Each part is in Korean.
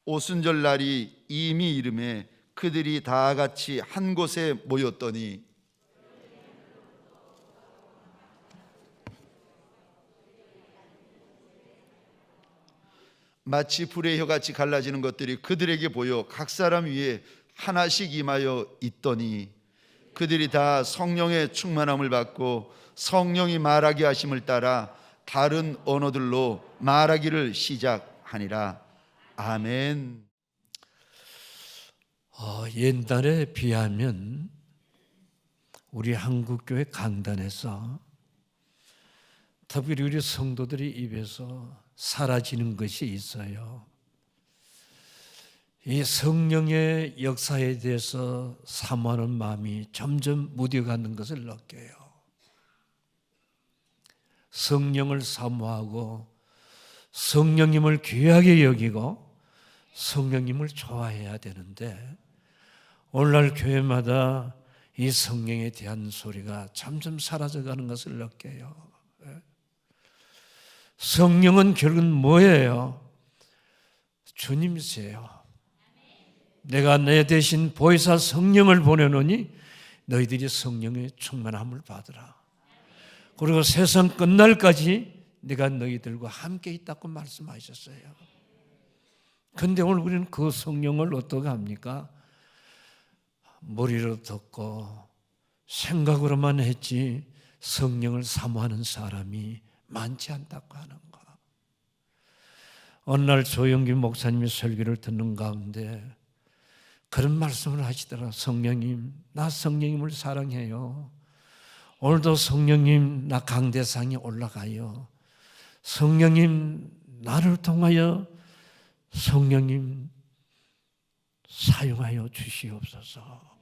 오순절 날이 이미 이름에 그들이 다 같이 한 곳에 모였더니 마치 불의 혀같이 갈라지는 것들이 그들에게 보여 각 사람 위에 하나씩 임하여 있더니 그들이 다 성령의 충만함을 받고 성령이 말하게 하심을 따라 다른 언어들로 말하기를 시작하니라. 아멘. 옛날에 비하면 우리 한국교회 강단에서 특별히 우리 성도들이 입에서 사라지는 것이 있어요. 이 성령의 역사에 대해서 사모하는 마음이 점점 무뎌가는 것을 느껴요. 성령을 사모하고 성령님을 귀하게 여기고 성령님을 좋아해야 되는데 오늘날 교회마다 이 성령에 대한 소리가 점점 사라져가는 것을 느껴요. 성령은 결국은 뭐예요? 주님이세요. 내가 내 대신 보혜사 성령을 보내노니 너희들이 성령의 충만함을 받으라. 그리고 세상 끝날까지 내가 너희들과 함께 있다고 말씀하셨어요. 그런데 오늘 우리는 그 성령을 어떻게 합니까? 머리로 듣고 생각으로만 했지 성령을 사모하는 사람이 많지 않다고 하는 거. 어느 날 조영기 목사님이 설교를 듣는 가운데 그런 말씀을 하시더라. 성령님, 나 성령님을 사랑해요. 오늘도 성령님, 나 강대상에 올라가요. 성령님, 나를 통하여 성령님 사용하여 주시옵소서.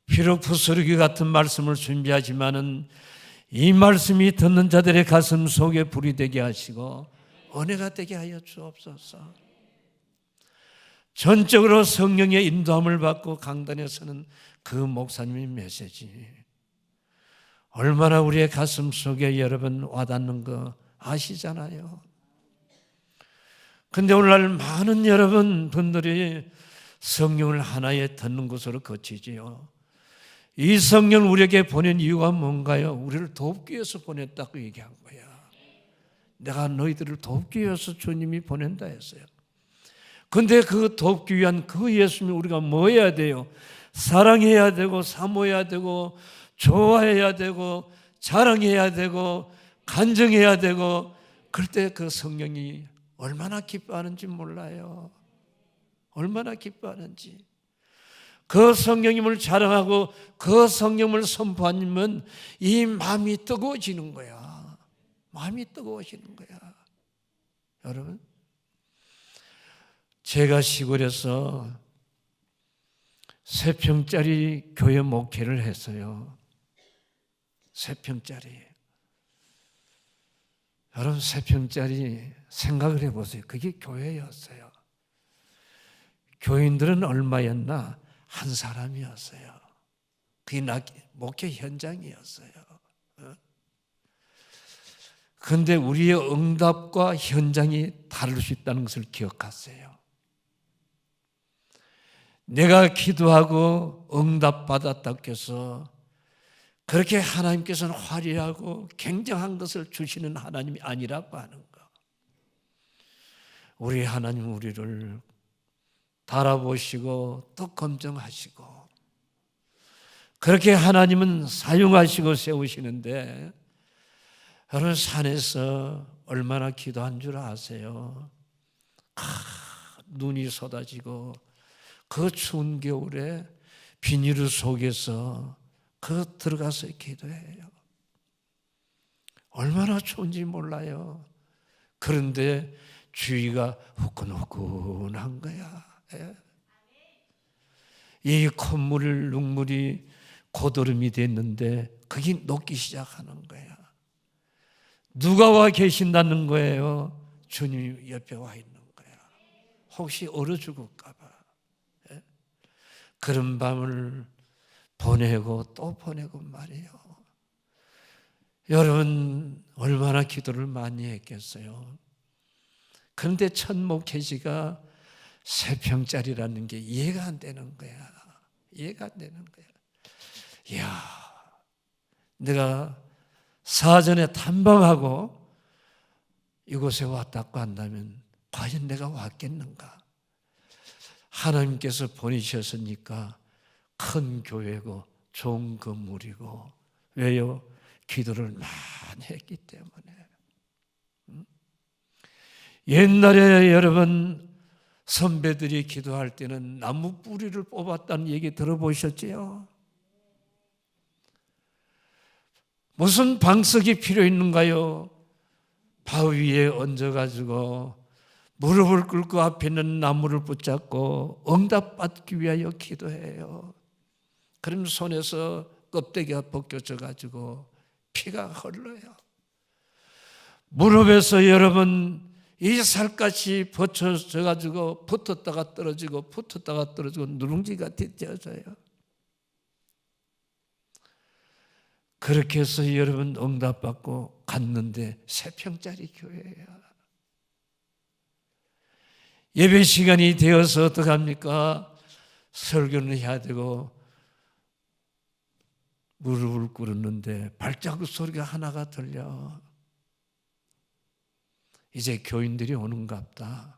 비록 부스러기 같은 말씀을 준비하지만은 이 말씀이 듣는 자들의 가슴 속에 불이 되게 하시고 은혜가 되게 하여 주옵소서. 전적으로 성령의 인도함을 받고 강단에 서는 그 목사님의 메시지 얼마나 우리의 가슴 속에 여러분 와닿는 거 아시잖아요. 근데 오늘날 많은 여러분 분들이 성령을 하나의 듣는 곳으로 거치지요. 이 성령을 우리에게 보낸 이유가 뭔가요? 우리를 돕기 위해서 보냈다고 얘기한 거야. 내가 너희들을 돕기 위해서 주님이 보낸다 했어요. 근데 그 돕기 위한 그 예수님이 우리가 뭐 해야 돼요? 사랑해야 되고 사모해야 되고 좋아해야 되고 자랑해야 되고 간증해야 되고 그럴 때 그 성령이 얼마나 기뻐하는지 몰라요. 얼마나 기뻐하는지. 그 성령님을 자랑하고 그 성령을 선포하면 이 마음이 뜨거워지는 거야. 마음이 뜨거워지는 거야. 여러분, 제가 시골에서 3평짜리 교회 목회를 했어요. 3평짜리. 여러분 3평짜리 생각을 해보세요. 그게 교회였어요. 교인들은 얼마였나? 한 사람이었어요. 그게 목회 현장이었어요. 그런데 우리의 응답과 현장이 다를 수 있다는 것을 기억하세요. 내가 기도하고 응답받았다고 해서 그렇게 하나님께서는 화려하고 굉장한 것을 주시는 하나님이 아니라고 하는 거. 우리 하나님 우리를 바라보시고 또 검증하시고 그렇게 하나님은 사용하시고 세우시는데 여러분 산에서 얼마나 기도한 줄 아세요? 눈이 쏟아지고 그 추운 겨울에 비닐 속에서 들어가서 기도해요. 얼마나 추운지 몰라요. 그런데 주위가 후끈후끈한 거야. 이 콧물, 눈물이 고드름이 됐는데 그게 녹기 시작하는 거야. 누가 와 계신다는 거예요? 주님이 옆에 와 있는 거야. 혹시 얼어 죽을까 봐. 그런 밤을 보내고 또 보내고 말이에요. 여러분 얼마나 기도를 많이 했겠어요. 그런데 첫 목회지가 3평짜리라는 게 이해가 안 되는 거야. 이해가 안 되는 거야. 이야, 내가 사전에 탐방하고 이곳에 왔다고 한다면 과연 내가 왔겠는가? 하나님께서 보내셨으니까 큰 교회고 좋은 건물이고, 왜요? 기도를 많이 했기 때문에. 옛날에 여러분 선배들이 기도할 때는 나무 뿌리를 뽑았다는 얘기 들어보셨지요? 무슨 방석이 필요 있는가요? 바위 위에 얹어가지고 무릎을 꿇고 앞에 있는 나무를 붙잡고 응답받기 위하여 기도해요. 그럼 손에서 껍데기가 벗겨져가지고 피가 흘러요. 무릎에서 여러분 이 살갗이 벗겨져가지고 붙었다가 떨어지고 붙었다가 떨어지고 누룽지가 뒤져져요. 그렇게 해서 여러분 응답받고 갔는데 3평짜리 교회예요. 예배 시간이 되어서 어떡합니까? 설교는 해야 되고 무릎을 꿇었는데 발자국 소리가 하나가 들려. 이제 교인들이 오는갑다.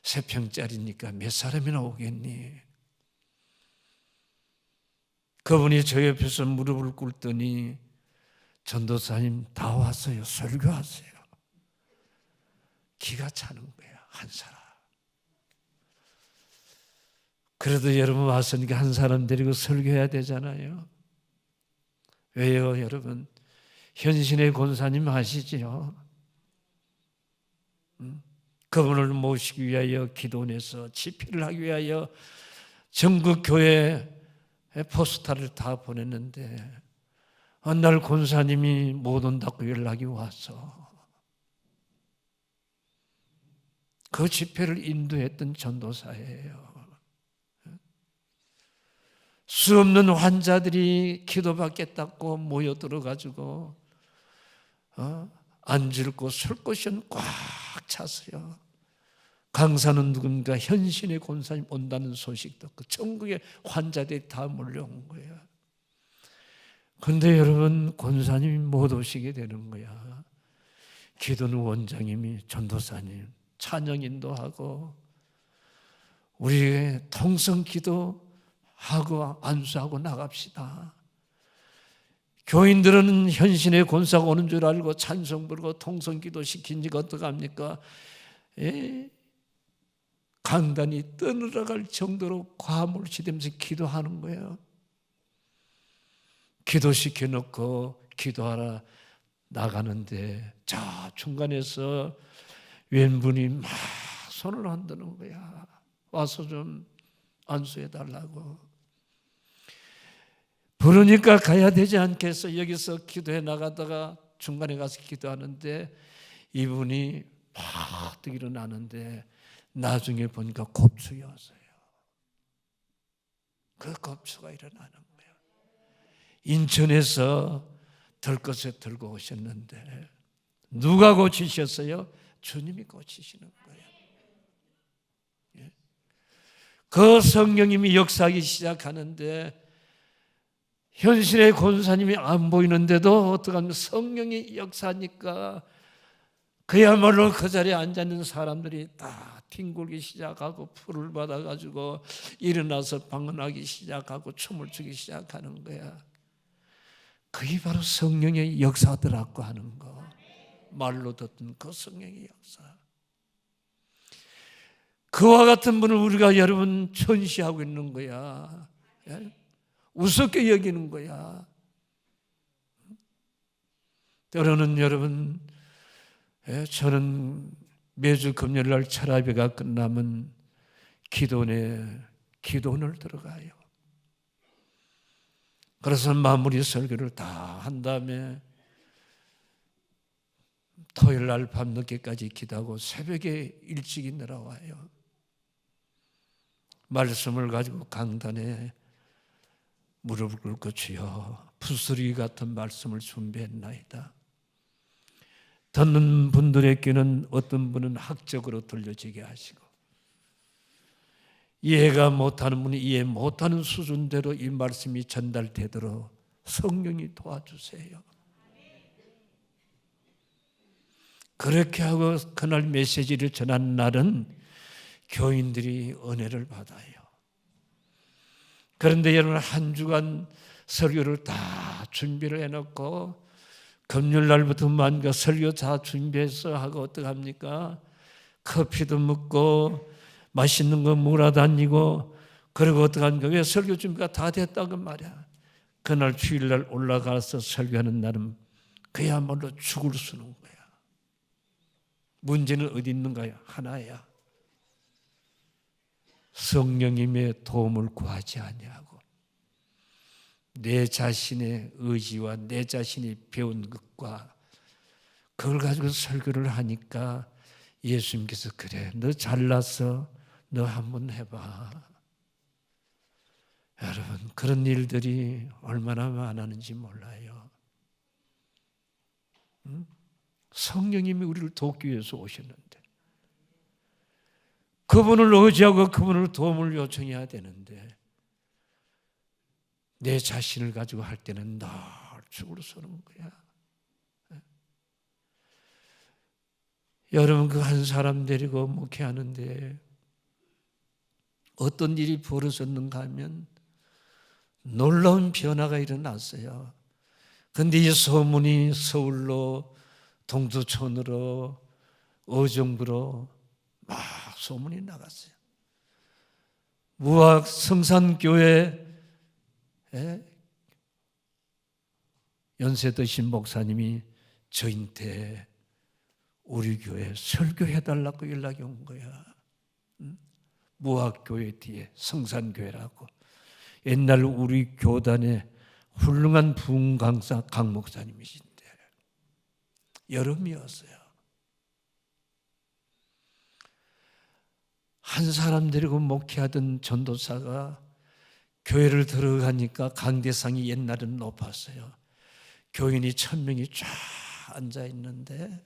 3평짜리니까 몇 사람이나 오겠니? 그분이 저 옆에서 무릎을 꿇더니 전도사님 다 왔어요. 설교하세요. 기가 차는 거야, 한 사람. 그래도 여러분 왔으니까 한 사람 데리고 설교해야 되잖아요. 왜요, 여러분? 현신의 권사님 아시지요? 그분을 모시기 위하여 기도원에서 집회를 하기 위하여 전국 교회 포스터를 다 보냈는데 어느 날 권사님이 못 온다고 연락이 와서 그 집회를 인도했던 전도사예요. 수 없는 환자들이 기도받겠다고 모여들어가지고 앉을 곳, 설 곳이 꽉 찼어요. 강사는 누군가 현신의 권사님 온다는 소식 듣고 전국의 환자들이 다 몰려온 거예요. 그런데 여러분 권사님이 못 오시게 되는 거야. 기도는 원장님이 전도사님 찬양 인도하고 우리 통성 기도하고 안수하고 나갑시다. 교인들은 현신의 권사가 오는 줄 알고 찬송 부르고 통성 기도 시키니까 어떡합니까? 강단이 떠들어갈 정도로 과몰시되면서 기도하는 거예요. 기도시켜 놓고 기도하러 나가는데 저 중간에서 왼분이 막 손을 흔드는 거야. 와서 좀 안수해 달라고. 부르니까 가야 되지 않겠어? 여기서 기도해 나가다가 중간에 가서 기도하는데 이분이 막 일어나는데 나중에 보니까 곱추였어요. 그 곱추가 일어나는 거예요. 인천에서 들것에 들고 오셨는데 누가 고치셨어요? 주님이 고치시는 거예요. 그 성령님이 역사하기 시작하는데 현실의 권사님이 안 보이는데도 어떡하면 성령이 역사하니까 그야말로 그 자리에 앉아있는 사람들이 다 뒹굴기 시작하고 풀을 받아가지고 일어나서 방언하기 시작하고 춤을 추기 시작하는 거야. 그게 바로 성령의 역사더라고 하는 거. 말로 듣던 그 성령의 역사. 그와 같은 분을 우리가 여러분 천시하고 있는 거야. 우습게 여기는 거야. 때로는 여러분 저는 매주 금요일날 철야배가 끝나면 기도원을 들어가요. 그래서 마무리 설교를 다 한 다음에 토요일날 밤늦게까지 기도하고 새벽에 일찍이 내려와요. 말씀을 가지고 강단에 무릎을 꿇고 주여 부스러기 같은 말씀을 준비했나이다. 듣는 분들에게는 어떤 분은 학적으로 들려지게 하시고 이해가 못하는 분이 이해 못하는 수준대로 이 말씀이 전달되도록 성령이 도와주세요. 그렇게 하고 그날 메시지를 전하는 날은 교인들이 은혜를 받아요. 그런데 여러분, 한 주간 설교를 다 준비를 해놓고 금요일 날부터 만가 설교 다 준비해서 하고 어떡합니까? 커피도 먹고 맛있는 거 몰아다니고 그리고 어떡합니까? 왜 설교 준비가 다 됐다고 말이야. 그날 주일날 올라가서 설교하는 날은 그야말로 죽을 수는 거야. 문제는 어디 있는가요? 하나야. 성령님의 도움을 구하지 아니하고 내 자신의 의지와 내 자신이 배운 것과 그걸 가지고 설교를 하니까 예수님께서 그래, 너 잘났어, 너 한번 해봐. 여러분, 그런 일들이 얼마나 많았는지 몰라요. 성령님이 우리를 돕기 위해서 오셨는데 그분을 의지하고 그분을 도움을 요청해야 되는데 내 자신을 가지고 할 때는 늘 죽으러 서는 거야. 여러분, 그 한 사람 데리고 목회하는데 어떤 일이 벌어졌는가 하면 놀라운 변화가 일어났어요. 그런데 이 소문이 서울로, 동두천으로, 의정부로 막 소문이 나갔어요. 무학 성산교회 연세 드신 목사님이 저한테 우리 교회 설교해달라고 연락이 온 거야. 무학교회 뒤에 성산교회라고. 옛날 우리 교단의 훌륭한 부흥 강사 강 목사님이신데 여름이었어요. 한 사람 데리고 목회하던 전도사가 교회를 들어가니까 강대상이 옛날은 높았어요. 교인이 1000명이 쫙 앉아 있는데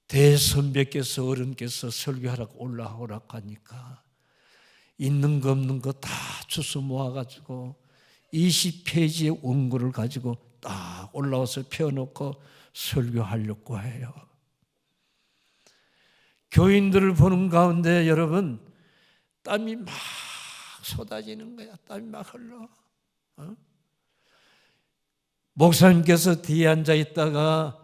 대선배께서 어른께서 설교하라고 올라오라고 하니까 있는 거 없는 거 다 주워 모아가지고 20페이지의 원고를 가지고 딱 올라와서 펴놓고 설교하려고 해요. 교인들을 보는 가운데 여러분 땀이 막 쏟아지는 거야. 땀이 막 흘러. 목사님께서 뒤에 앉아 있다가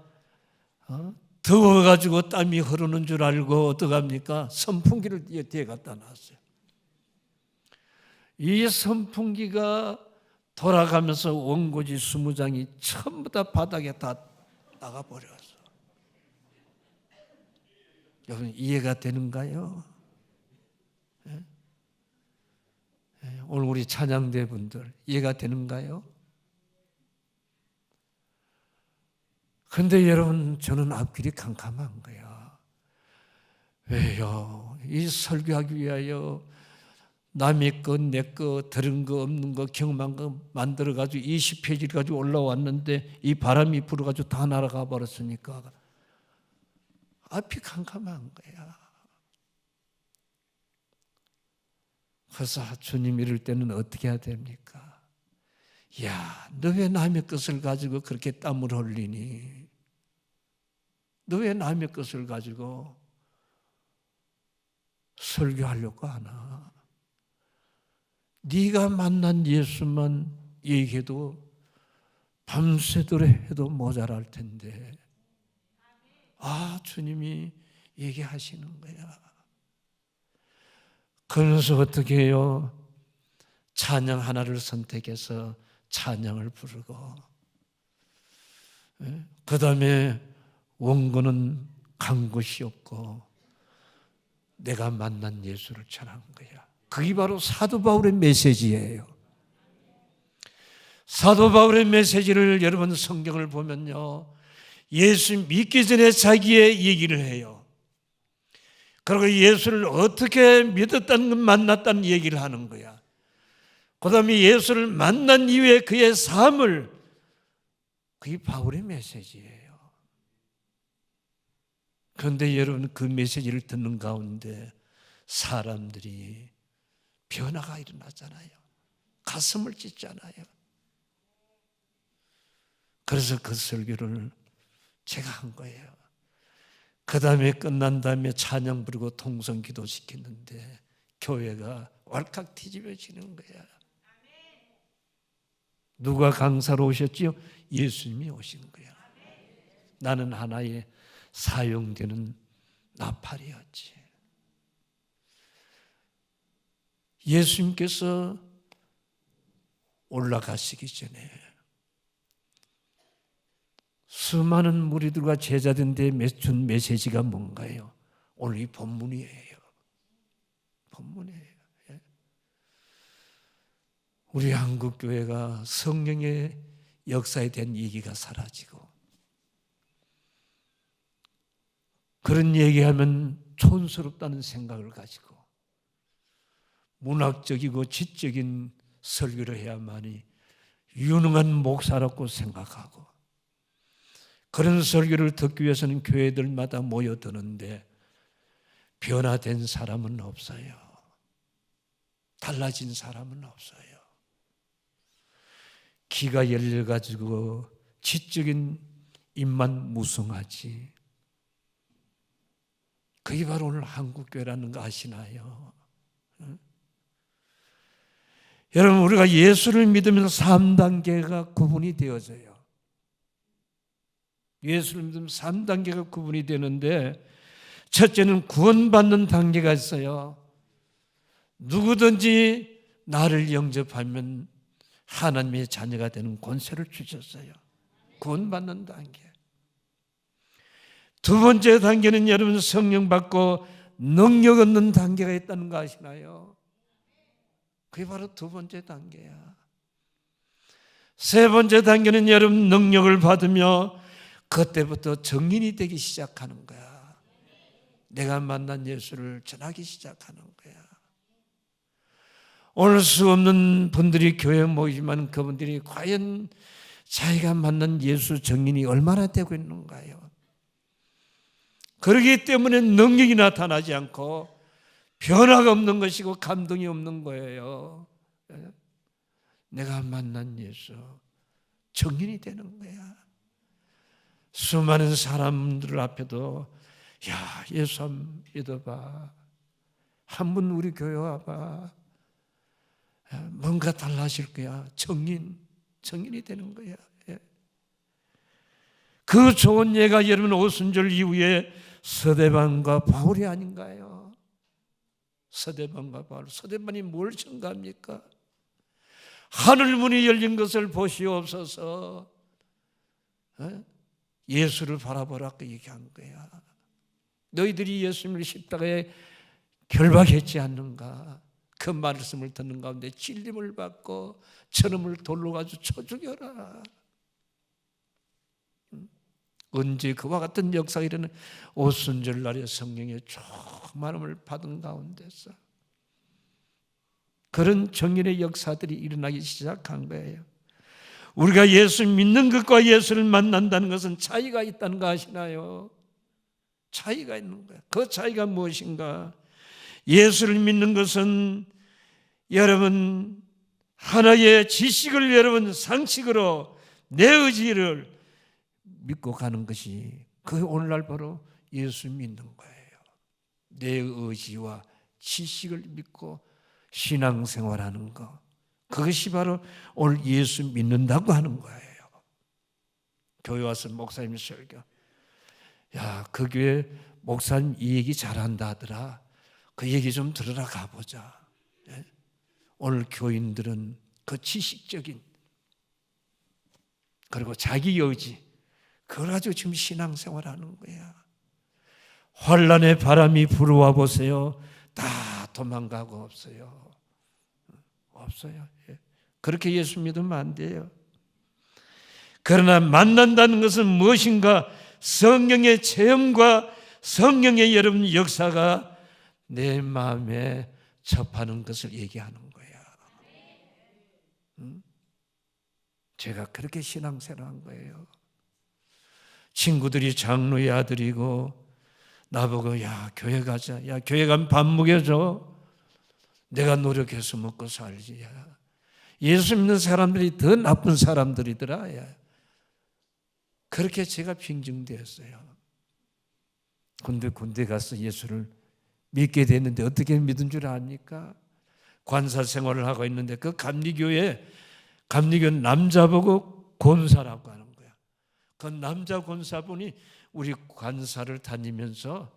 더워가지고 땀이 흐르는 줄 알고 어떡합니까? 선풍기를 뒤에 갖다 놨어요. 이 선풍기가 돌아가면서 원고지 20장이 전부 다 바닥에 다 나가버렸어. 여러분, 이해가 되는가요? 오늘 우리 찬양대 분들 이해가 되는가요? 그런데 여러분, 저는 앞길이 캄캄한 거야. 왜요? 이 설교하기 위하여 남의 것, 내 것, 들은 거, 없는 거, 경험한 거 만들어가지고 20페이지를 가지고 올라왔는데 이 바람이 불어가지고 다 날아가 버렸으니까 앞이 캄캄한 거야. 그래서 주님 이럴 때는 어떻게 해야 됩니까? 야, 너 왜 남의 것을 가지고 그렇게 땀을 흘리니? 너 왜 남의 것을 가지고 설교하려고 하나? 네가 만난 예수만 얘기해도 밤새도록 해도 모자랄 텐데 주님이 얘기하시는 거야. 그래서 어떻게 해요? 찬양 하나를 선택해서 찬양을 부르고 그 다음에 원고는 간 곳이 없고 내가 만난 예수를 전한 거야. 그게 바로 사도 바울의 메시지예요. 사도 바울의 메시지를 여러분 성경을 보면요, 예수 믿기 전에 자기의 얘기를 해요. 그리고 예수를 어떻게 믿었다는 것, 만났다는 얘기를 하는 거야. 그 다음에 예수를 만난 이후에 그의 삶을, 그게 바울의 메시지예요. 그런데 여러분, 그 메시지를 듣는 가운데 사람들이 변화가 일어나잖아요. 가슴을 찢잖아요. 그래서 그 설교를 제가 한 거예요. 그 다음에 끝난 다음에 찬양 부르고 통성 기도 시켰는데 교회가 왈칵 뒤집어지는 거야. 누가 강사로 오셨지요? 예수님이 오신 거야. 나는 하나의 사용되는 나팔이었지. 예수님께서 올라가시기 전에 수많은 무리들과 제자들인데 준 메시지가 뭔가요? 오늘 이 본문이에요. 본문이에요. 우리 한국교회가 성령의 역사에 대한 얘기가 사라지고, 그런 얘기하면 촌스럽다는 생각을 가지고 문학적이고 지적인 설교를 해야만이 유능한 목사라고 생각하고, 그런 설교를 듣기 위해서는 교회들마다 모여드는데 변화된 사람은 없어요. 달라진 사람은 없어요. 귀가 열려가지고 지적인 입만 무성하지. 그게 바로 오늘 한국교회라는 거 아시나요? 여러분, 우리가 예수를 믿으면서 3단계가 구분이 되어져요. 예수를 믿으면 3단계가 구분이 되는데, 첫째는 구원받는 단계가 있어요. 누구든지 나를 영접하면 하나님의 자녀가 되는 권세를 주셨어요. 구원받는 단계. 두 번째 단계는 여러분, 성령 받고 능력 얻는 단계가 있다는 거 아시나요? 그게 바로 두 번째 단계야. 세 번째 단계는 여러분, 능력을 받으며 그때부터 증인이 되기 시작하는 거야. 내가 만난 예수를 전하기 시작하는 거야. 올 수 없는 분들이 교회에 모이지만 그분들이 과연 자기가 만난 예수 증인이 얼마나 되고 있는가요? 그렇기 때문에 능력이 나타나지 않고 변화가 없는 것이고 감동이 없는 거예요. 내가 만난 예수 증인이 되는 거야. 수많은 사람들 앞에도 야, 예수 한번 믿어봐. 한번 우리 교회 와봐. 뭔가 달라질 거야. 증인이 되는 거야. 그 좋은 예가 여러분 오순절 이후에 서대반과 바울이 아닌가요? 서대반과 바울. 서대반이 뭘 증가합니까? 하늘문이 열린 것을 보시옵소서. 예수를 바라보라고 얘기한 거야. 너희들이 예수님을 십자가에 결박했지 않는가? 그 말씀을 듣는 가운데 찔림을 받고 저놈을 돌로 가지고 쳐 죽여라. 언제 그와 같은 역사가 일어나는 오순절 날에 성령의 충만함을 받은 가운데서 그런 정인의 역사들이 일어나기 시작한 거예요. 우리가 예수 믿는 것과 예수를 만난다는 것은 차이가 있다는 거 아시나요? 차이가 있는 거예요. 그 차이가 무엇인가? 예수를 믿는 것은 여러분 하나의 지식을 여러분 상식으로 내 의지를 믿고 가는 것이 그 오늘날 바로 예수 믿는 거예요. 내 의지와 지식을 믿고 신앙생활하는 것, 그것이 바로 오늘 예수 믿는다고 하는 거예요. 교회 와서 목사님 설교, 야, 그 교회 목사님 이 얘기 잘한다 하더라. 그 얘기 좀 들으러 가보자. 오늘 교인들은 그 지식적인 그리고 자기 의지 그걸 가지고 지금 신앙생활하는 거야. 환난의 바람이 불어와 보세요. 다 도망가고 없어요. 없어요. 그렇게 예수 믿으면 안 돼요. 그러나 만난다는 것은 무엇인가? 성령의 체험과 성령의 여러분 역사가 내 마음에 접하는 것을 얘기하는 거야. 제가 그렇게 신앙생활한 거예요. 친구들이 장로의 아들이고 나보고 야 교회 가자. 야 교회 가면 밥 먹여줘. 내가 노력해서 먹고 살지. 야. 예수 믿는 사람들이 더 나쁜 사람들이더라. 야. 그렇게 제가 빙정되었어요. 근데 군대 가서 예수를 믿게 됐는데 어떻게 믿은 줄 압니까? 관사 생활을 하고 있는데 그 감리교 남자 보고 권사라고 하는 거야. 그 남자 권사분이 우리 관사를 다니면서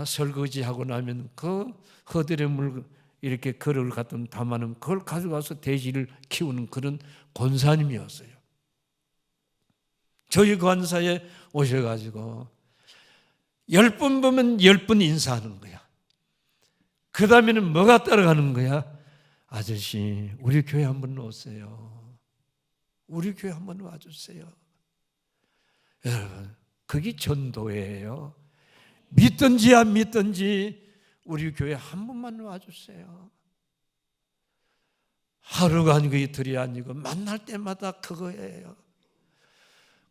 설거지하고 나면 그 허들의 물 이렇게 그릇을 갖다 담아놓은 그걸 가져가서 돼지를 키우는 그런 권사님이었어요. 저희 관사에 오셔가지고 10번 보면 10번 인사하는 거야. 그 다음에는 뭐가 따라가는 거야? 아저씨 우리 교회 한번 오세요. 우리 교회 한번 와주세요. 여러분 그게 전도예요. 믿든지 안 믿든지 우리 교회 한 번만 와주세요. 하루가 아니고 이틀이 아니고 만날 때마다 그거예요.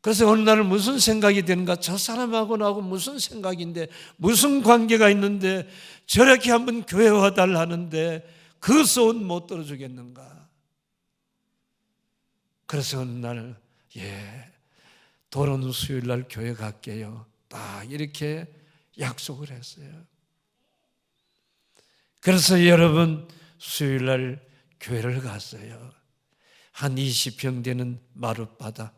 그래서 어느 날 무슨 생각이 드는가? 저 사람하고 나하고 무슨 생각인데 무슨 관계가 있는데 저렇게 한번 교회 와달라는데 그 소원 못 들어주겠는가? 그래서 어느 날 돌아오는 수요일 날 교회 갈게요. 딱 이렇게 약속을 했어요. 그래서 여러분 수요일 날 교회를 갔어요. 한 20평 되는 마룻바다,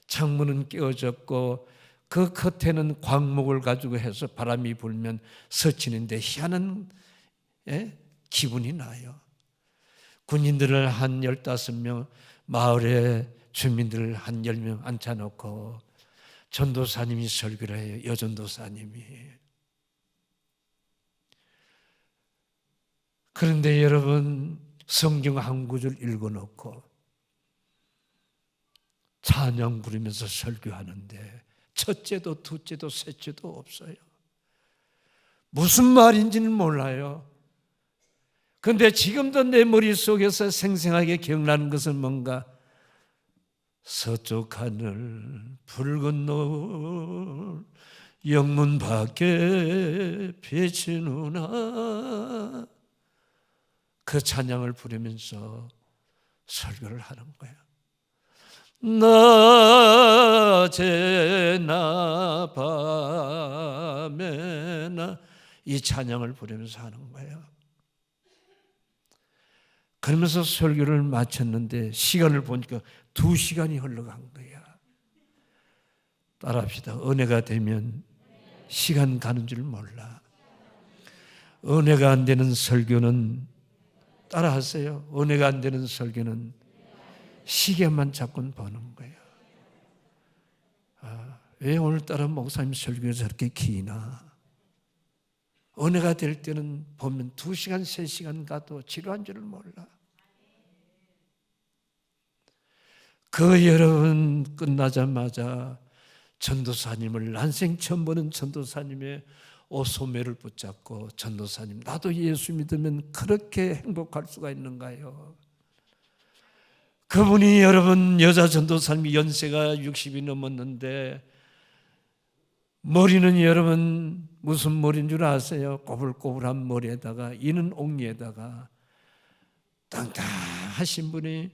창문은 깨어졌고 그 겉에는 광목을 가지고 해서 바람이 불면 스치는데 희한한 기분이 나요. 군인들을 한 15명, 마을에 주민들을 한 10명 앉혀놓고 전도사님이 설교를 해요. 여전도사님이. 그런데 여러분 성경 한 구절 읽어놓고 찬양 부르면서 설교하는데 첫째도 둘째도 셋째도 없어요. 무슨 말인지는 몰라요. 그런데 지금도 내 머릿속에서 생생하게 기억나는 것은 뭔가 서쪽 하늘 붉은 노을 영문 밖에 비치누나 그 찬양을 부르면서 설교를 하는 거예요. 낮에나 밤에나 이 찬양을 부르면서 하는 거예요. 그러면서 설교를 마쳤는데 시간을 보니까 2시간이 흘러간 거야. 따라합시다. 은혜가 되면 시간 가는 줄 몰라. 은혜가 안 되는 설교는 따라하세요. 은혜가 안 되는 설교는 시계만 자꾸 보는 거예요. 왜 오늘따라 목사님 설교가 저렇게 기나? 은혜가 될 때는 보면 2시간, 3시간 가도 지루한 줄을 몰라. 그 여러분 끝나자마자 전도사님을 난생 처음 보는 전도사님의 소매를 붙잡고 전도사님 나도 예수 믿으면 그렇게 행복할 수가 있는가요? 그분이 여러분 여자 전도사님이 연세가 60이 넘었는데 머리는 여러분 무슨 머리인 줄 아세요? 꼬불꼬불한 머리에다가 이는 옥리에다가 땅땅하신 분이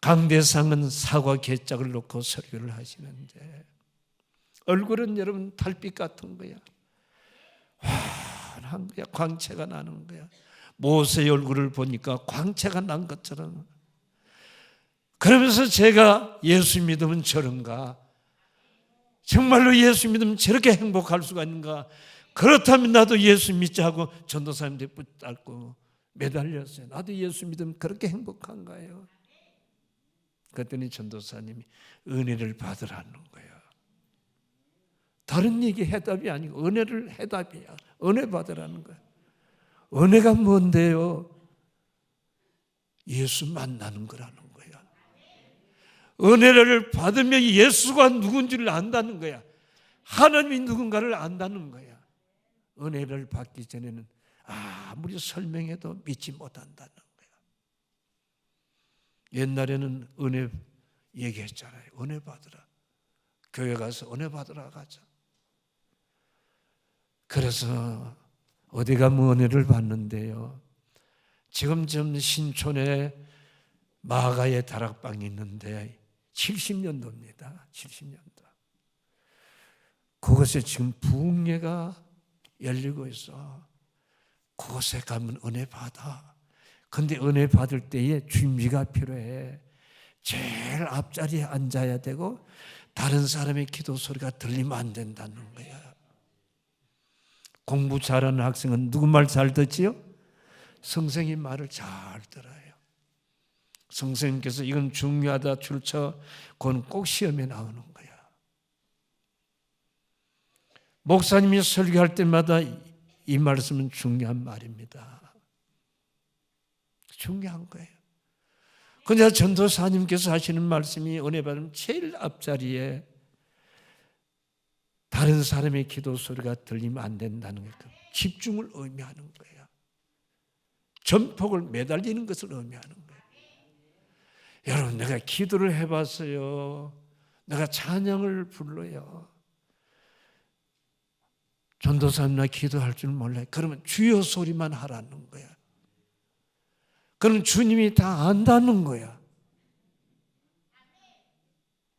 강대상은 사과 개짝을 놓고 설교를 하시는데 얼굴은 여러분 달빛 같은 거야. 환한 거야. 광채가 나는 거야. 모세의 얼굴을 보니까 광채가 난 것처럼. 그러면서 제가 예수 믿으면 저런가? 정말로 예수 믿으면 저렇게 행복할 수가 있는가? 그렇다면 나도 예수 믿자 하고 전도사님들 붙잡고 매달렸어요. 나도 예수 믿으면 그렇게 행복한가요? 그랬더니 전도사님이 은혜를 받으라는 거예요. 다른 얘기 해답이 아니고 은혜를 해답이야. 은혜 받으라는 거야. 은혜가 뭔데요? 예수 만나는 거라는 거야. 은혜를 받으면 예수가 누군지를 안다는 거야. 하나님이 누군가를 안다는 거야. 은혜를 받기 전에는 아무리 설명해도 믿지 못한다는 거야. 옛날에는 은혜 얘기했잖아요. 은혜 받으라. 교회 가서 은혜 받으라 가자. 그래서 어디 가면 은혜를 받는데요. 지금 좀 신촌에 마가의 다락방이 있는데 70년도입니다. 70년도. 그곳에 지금 부흥회가 열리고 있어. 그곳에 가면 은혜 받아. 근데 은혜 받을 때에 준비가 필요해. 제일 앞자리에 앉아야 되고 다른 사람의 기도 소리가 들리면 안 된다는 거야. 공부 잘하는 학생은 누구 말 잘 듣지요? 선생님 말을 잘 들어요. 선생님께서 이건 중요하다 출처, 그건 꼭 시험에 나오는 거야. 목사님이 설교할 때마다 이 말씀은 중요한 말입니다. 중요한 거예요. 그러나 전도사님께서 하시는 말씀이 은혜 받으면 제일 앞자리에 다른 사람의 기도 소리가 들리면 안 된다는 거예요. 집중을 의미하는 거예요. 전폭을 매달리는 것을 의미하는 거예요. 여러분, 내가 기도를 해봤어요. 내가 찬양을 불러요. 전도사님 나 기도할 줄 몰라요. 그러면 주여 소리만 하라는 거야. 그럼 주님이 다 안다는 거야.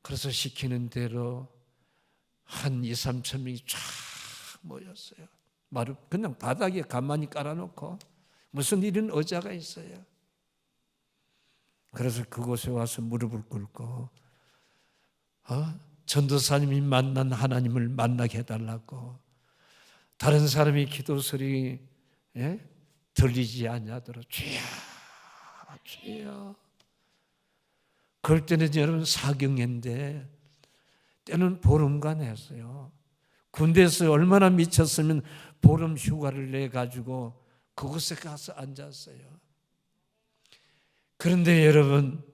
그래서 시키는 대로 한 2, 3천 명이 쫙 모였어요. 그냥 바닥에 가만히 깔아놓고 무슨 일은 의자가 있어요. 그래서 그곳에 와서 무릎을 꿇고 전도사님이 만난 하나님을 만나게 해달라고, 다른 사람의 기도 소리 들리지 않냐도록 주여 주여. 그럴 때는 여러분 사경인데 때는 보름간 했어요. 군대에서 얼마나 미쳤으면 보름 휴가를 내가지고 그곳에 가서 앉았어요. 그런데 여러분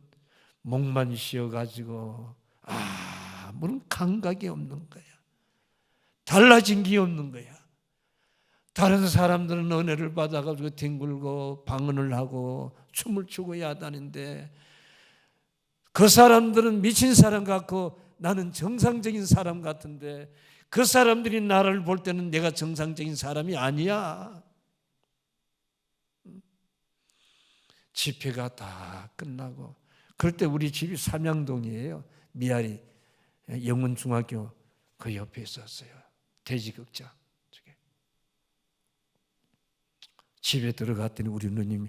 목만 쉬어가지고 아무런 감각이 없는 거야. 달라진 게 없는 거야. 다른 사람들은 은혜를 받아가지고 뒹굴고 방언을 하고 춤을 추고 야단인데 그 사람들은 미친 사람 같고 나는 정상적인 사람 같은데 그 사람들이 나를 볼 때는 내가 정상적인 사람이 아니야. 집회가 다 끝나고 그럴 때 우리 집이 삼양동이에요. 미아리 영문중학교 그 옆에 있었어요. 돼지극장 쪽에. 집에 들어갔더니 우리 누님이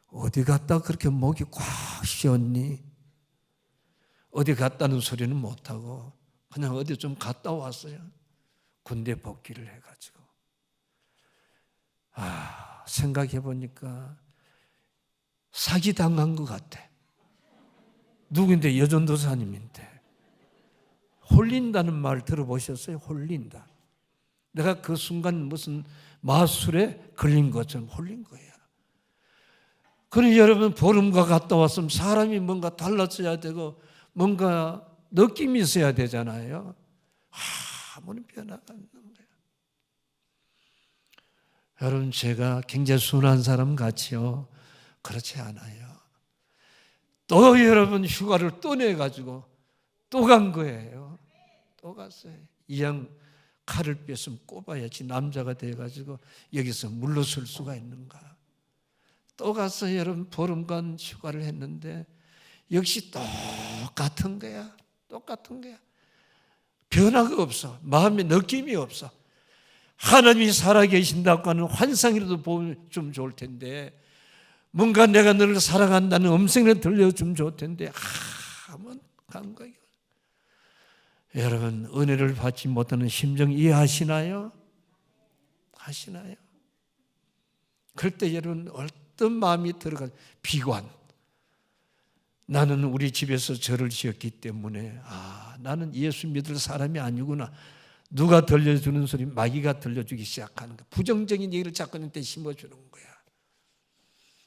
어디 갔다 그렇게 목이 꽉 쉬었니? 어디 갔다는 소리는 못하고 그냥 어디 좀 갔다 왔어요. 군대 복귀를 해가지고. 생각해 보니까 사기당한 것 같아. 누구인데? 여전도사님인데. 홀린다는 말 들어보셨어요? 홀린다. 내가 그 순간 무슨 마술에 걸린 것처럼 홀린 거야. 그러니 여러분 보름과 갔다 왔으면 사람이 뭔가 달라져야 되고 뭔가 느낌이 있어야 되잖아요. 아무런 변화가 없는 거예요. 여러분 제가 굉장히 순한 사람 같이요? 그렇지 않아요. 또 여러분 휴가를 또 내가지고 또 간 거예요. 또 갔어요. 이왕 칼을 뺐으면 꼽아야지 남자가 돼가지고 여기서 물러설 수가 있는가. 또 가서 여러분 보름간 휴가를 했는데 역시 똑같은 거야. 똑같은 거야. 변화가 없어. 마음에 느낌이 없어. 하나님이 살아계신다고 하는 환상이라도 보면 좀 좋을 텐데 뭔가 내가 너를 사랑한다는 음성이라도 들려주면 좋을 텐데 아무 감각이 없어. 여러분 은혜를 받지 못하는 심정 이해하시나요? 하시나요? 그럴 때 여러분 어떤 마음이 들어가? 비관. 나는 우리 집에서 절을 지었기 때문에 나는 예수 믿을 사람이 아니구나. 누가 들려주는 소리 마귀가 들려주기 시작하는 거야. 부정적인 얘기를 자꾸 내 심어주는 거야.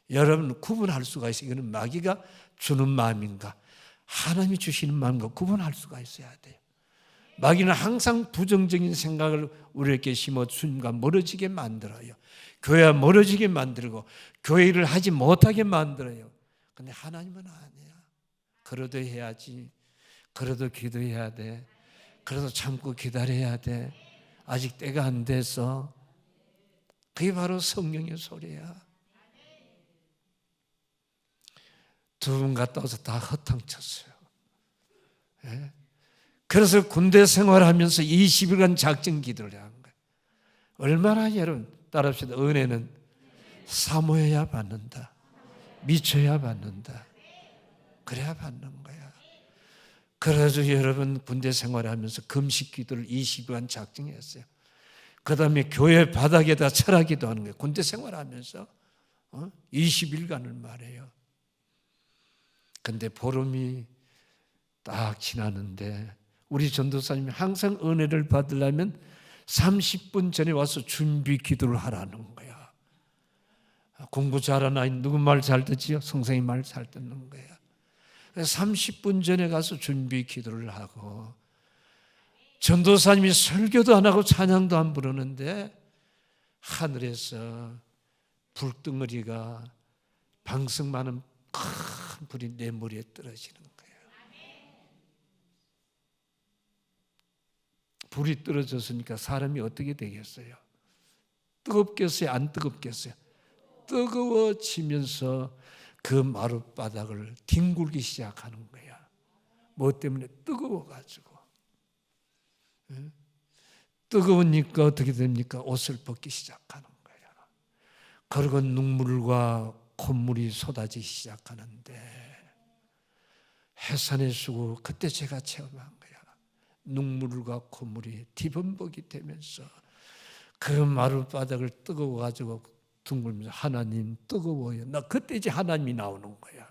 여러분 구분할 수가 있어요. 이거는 마귀가 주는 마음인가 하나님이 주시는 마음인가 구분할 수가 있어야 돼요. 마귀는 항상 부정적인 생각을 우리에게 심어 주님과 멀어지게 만들어요. 교회와 멀어지게 만들고 교회 일을 하지 못하게 만들어요. 근데 하나님은 아니야. 그래도 해야지. 그래도 기도해야 돼. 그래도 참고 기다려야 돼. 아직 때가 안 돼서. 그게 바로 성령의 소리야. 두 분 갔다 와서 다 허탕쳤어요. 예? 그래서 군대 생활하면서 20일간 작정 기도를 한 거예요. 얼마나 여러분 따라합시다. 은혜는 사모해야 받는다. 미쳐야 받는다. 그래야 받는 거야. 그래서 여러분 군대 생활하면서 금식 기도를 20일간 작정했어요. 그 다음에 교회 바닥에다 철학기도 하는 거예요. 군대 생활하면서 20일간을 말해요. 근데 보름이 딱 지나는데 우리 전도사님이 항상 은혜를 받으려면 30분 전에 와서 준비 기도를 하라는 거야. 공부 잘하는 아이 누구 말 잘 듣지요? 선생님 말 잘 듣는 거야. 30분 전에 가서 준비 기도를 하고 전도사님이 설교도 안 하고 찬양도 안 부르는데 하늘에서 불덩어리가 방석 많은 큰 불이 내 머리에 떨어지는 거예요. 불이 떨어졌으니까 사람이 어떻게 되겠어요? 뜨겁겠어요? 안 뜨겁겠어요? 뜨거워지면서 그 마룻바닥을 뒹굴기 시작하는 거야. 뭐 때문에? 뜨거워가지고. 뜨거우니까 어떻게 됩니까? 옷을 벗기 시작하는 거예요. 그리고 눈물과 콧물이 쏟아지기 시작하는데 해산의 수고 그때 제가 체험한 거야. 눈물과 콧물이 뒤범벅이 되면서 그 마룻바닥을 뜨거워가지고 둥글면서 하나님 뜨거워요. 나 그때 이제 하나님이 나오는 거야.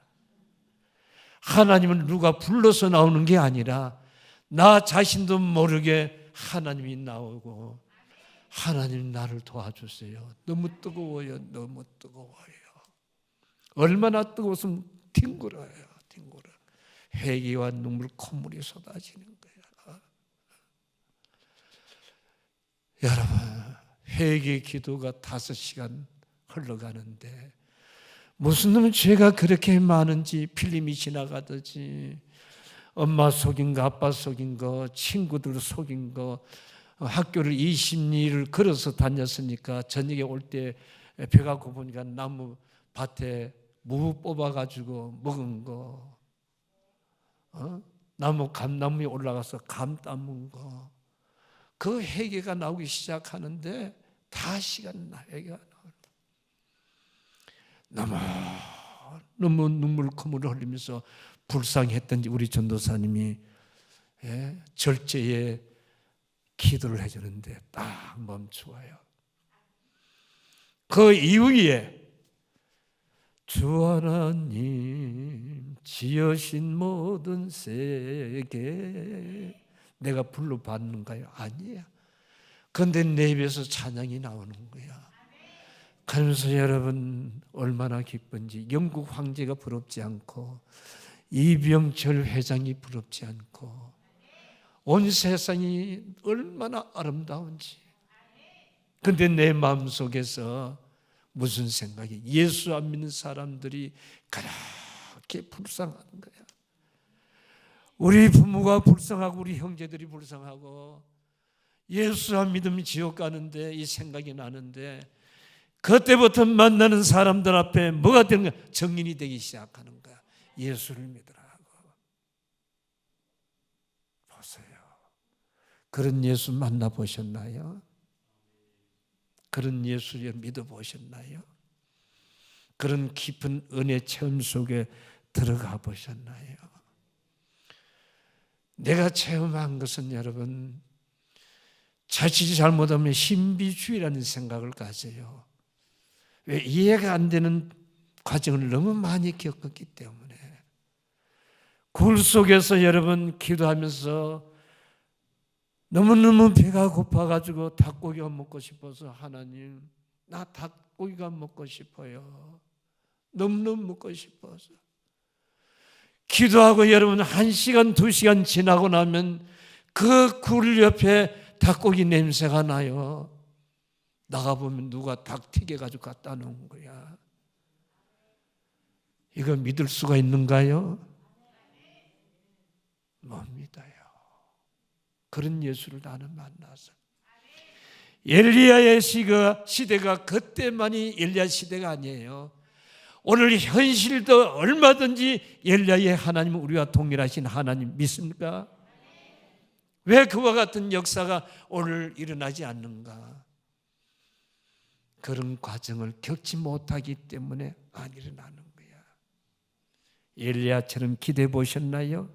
하나님은 누가 불러서 나오는 게 아니라 나 자신도 모르게 하나님이 나오고 하나님 나를 도와주세요. 너무 뜨거워요. 너무 뜨거워요. 얼마나 뜨거웠으면 뒹굴어요. 뒹굴어. 회개와 눈물 콧물이 쏟아지는 거야. 여러분 회개 기도가 5시간 흘러가는데 무슨 놈의 죄가 그렇게 많은지 필름이 지나가듯이 엄마 속인 거 아빠 속인 거 친구들 속인 거 학교를 20리를 걸어서 다녔으니까 저녁에 올 때 배가 고프니까 나무 밭에 무 뽑아가지고 먹은 거 감나무에 올라가서 감 따문 거 그 회개가 나오기 시작하는데 다 시간 나 회개가 너무 눈물 콧물을 흘리면서 불쌍했던지 우리 전도사님이 절제에 기도를 해주는데 딱 멈추어요. 그 이후에 주 하나님 지으신 모든 세계 내가 불러 받는가요? 아니야. 그런데 내 입에서 찬양이 나오는 거야. 그러면서 여러분 얼마나 기쁜지 영국 황제가 부럽지 않고 이병철 회장이 부럽지 않고 온 세상이 얼마나 아름다운지. 그런데 내 마음속에서 무슨 생각이? 예수 안 믿는 사람들이 그렇게 불쌍한 거야. 우리 부모가 불쌍하고 우리 형제들이 불쌍하고 예수 안 믿으면 지옥 가는데 이 생각이 나는데 그때부터 만나는 사람들 앞에 뭐가 되는 거야? 정인이 되기 시작하는 거야. 예수를 믿으라고. 보세요. 그런 예수 만나보셨나요? 그런 예수를 믿어보셨나요? 그런 깊은 은혜 체험 속에 들어가 보셨나요? 내가 체험한 것은 여러분 자칫 잘못하면 신비주의라는 생각을 가져요. 왜? 이해가 안 되는 과정을 너무 많이 겪었기 때문에. 굴 속에서 여러분 기도하면서 너무너무 배가 고파가지고 닭고기가 먹고 싶어서 하나님 나 닭고기가 먹고 싶어요. 너무너무 먹고 싶어서 기도하고 여러분 1시간 2시간 지나고 나면 그 굴 옆에 닭고기 냄새가 나요. 나가보면 누가 닭 튀겨가지고 갖다 놓은 거야. 이거 믿을 수가 있는가요? 못 믿어요. 그런 예수를 나는 만나서 엘리야의 시대가 그때만이 엘리야 시대가 아니에요. 오늘 현실도 얼마든지 엘리야의 하나님은 우리와 동일하신 하나님 믿습니까? 왜 그와 같은 역사가 오늘 일어나지 않는가? 그런 과정을 겪지 못하기 때문에 안 일어나는 거야. 엘리야처럼 기대해 보셨나요?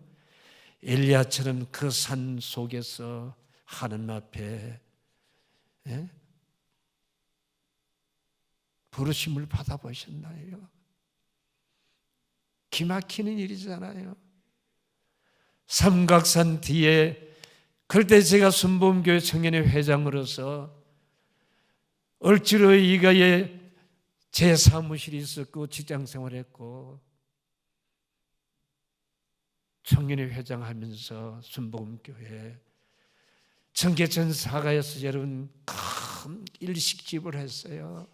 엘리야처럼 그 산 속에서 하나님 앞에 부르심을 받아보셨나요? 기막히는 일이잖아요. 삼각산 뒤에 그때 제가 순복음교회 청년회 회장으로서 얼지로 이가에 제 사무실이 있었고 직장 생활했고 청년회 회장하면서 순복음교회 청계천 사가에서 여러분 큰 일식집을 했어요.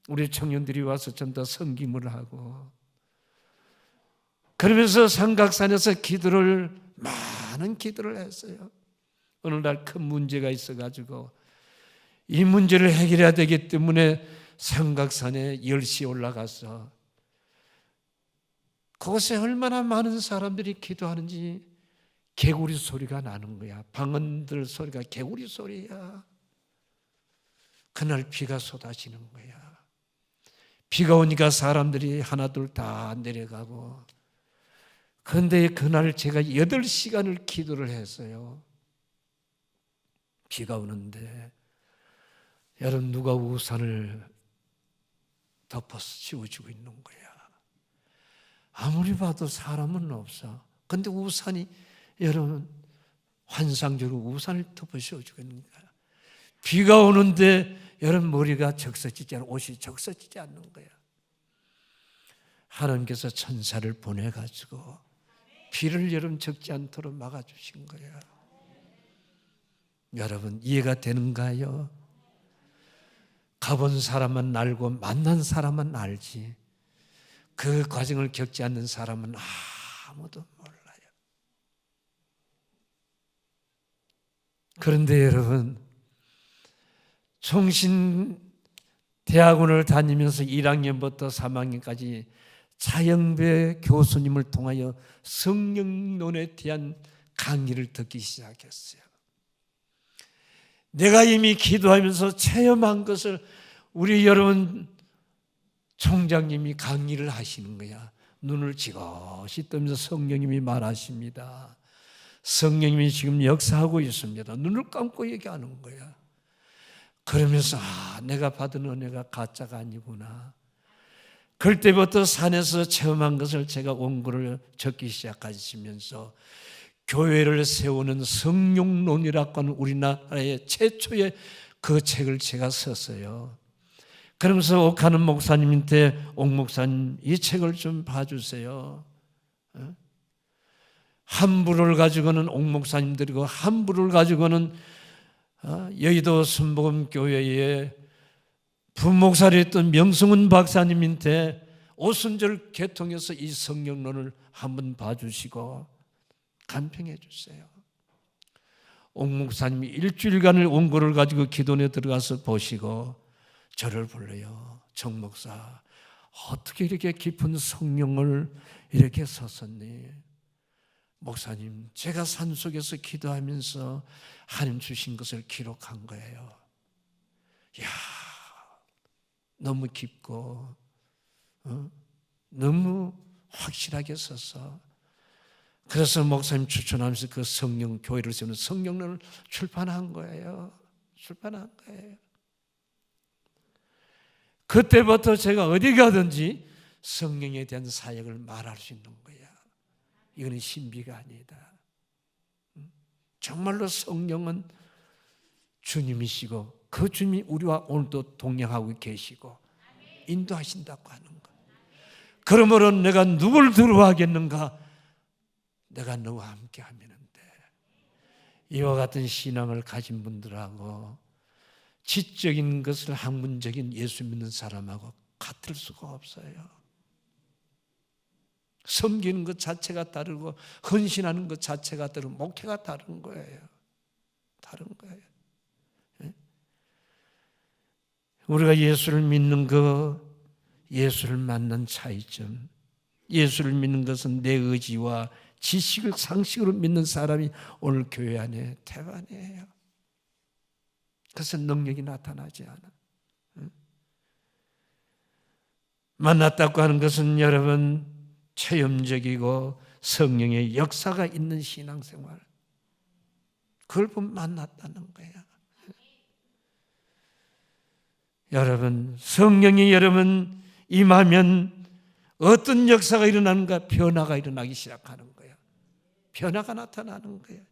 우리 청년들이 와서 전부 다 섬김을 하고 그러면서 삼각산에서 많은 기도를 했어요. 어느 날 큰 문제가 있어가지고 이 문제를 해결해야 되기 때문에 삼각산에 10시에 올라가서 그곳에 얼마나 많은 사람들이 기도하는지 개구리 소리가 나는 거야. 방언들 소리가 개구리 소리야. 그날 비가 쏟아지는 거야. 비가 오니까 사람들이 하나둘 다 내려가고 그런데 그날 제가 8시간을 기도를 했어요. 비가 오는데 여러분 누가 우산을 덮어서 씌워주고 있는 거야. 아무리 봐도 사람은 없어. 근데 우산이 여러분 환상적으로 우산을 덮어 씌워주고 있는 거야. 비가 오는데 여러분 머리가 적셔지지 않아, 옷이 적셔지지 않는 거야. 하나님께서 천사를 보내가지고 비를 여러분 적지 않도록 막아주신 거야. 여러분 이해가 되는가요? 가본 사람은 알고 만난 사람은 알지 그 과정을 겪지 않는 사람은 아무도 몰라요. 그런데 여러분 총신대학원을 다니면서 1학년부터 3학년까지 차영배 교수님을 통하여 성령론에 대한 강의를 듣기 시작했어요. 내가 이미 기도하면서 체험한 것을 우리 여러분 총장님이 강의를 하시는 거야. 눈을 지그시 뜨면서 성령님이 말하십니다. 성령님이 지금 역사하고 있습니다. 눈을 감고 얘기하는 거야. 그러면서 내가 받은 은혜가 가짜가 아니구나. 그럴 때부터 산에서 체험한 것을 제가 원고를 적기 시작하시면서 교회를 세우는 성령론이라고 하는 우리나라의 최초의 그 책을 제가 썼어요. 그러면서 옥하는 목사님한테 옥 목사님 이 책을 좀 봐주세요. 한 부를 가지고는 옥 목사님들이고 한 부를 가지고는 여의도 순복음교회의 부목사를 했던 명승훈 박사님한테 오순절 개통해서 이 성령론을 한번 봐주시고 간평해 주세요. 옥 목사님이 일주일간을 원고를 가지고 기도원에 들어가서 보시고 저를 불러요. 정 목사 어떻게 이렇게 깊은 성령을 이렇게 썼었니? 목사님 제가 산속에서 기도하면서 하나님 주신 것을 기록한 거예요. 이야 너무 깊고 너무 확실하게 써서 그래서 목사님 추천하면서 그 성령 교회를 세우는 성령론을 출판한 거예요. 그때부터 제가 어디 가든지 성령에 대한 사역을 말할 수 있는 거야. 이거는 신비가 아니다. 정말로 성령은 주님이시고 그 주님이 우리와 오늘도 동행하고 계시고 인도하신다고 하는 것. 그러므로 내가 누굴 두려워하겠는가? 내가 너와 함께 하면 돼. 이와 같은 신앙을 가진 분들하고 지적인 것을 학문적인 예수 믿는 사람하고 같을 수가 없어요. 섬기는 것 자체가 다르고 헌신하는 것 자체가 다르고 목회가 다른 거예요. 우리가 예수를 믿는 거, 예수를 만난 차이점. 예수를 믿는 것은 내 의지와 지식을 상식으로 믿는 사람이 오늘 교회 안에 태반이에요. 그래서 능력이 나타나지 않아. 만났다고 하는 것은 여러분 체험적이고 성령의 역사가 있는 신앙생활, 그걸 보면 만났다는 거예요. 여러분, 성령이 여러분 임하면 어떤 역사가 일어나는가? 변화가 일어나기 시작하는 거예요. 변화가 나타나는 거예요.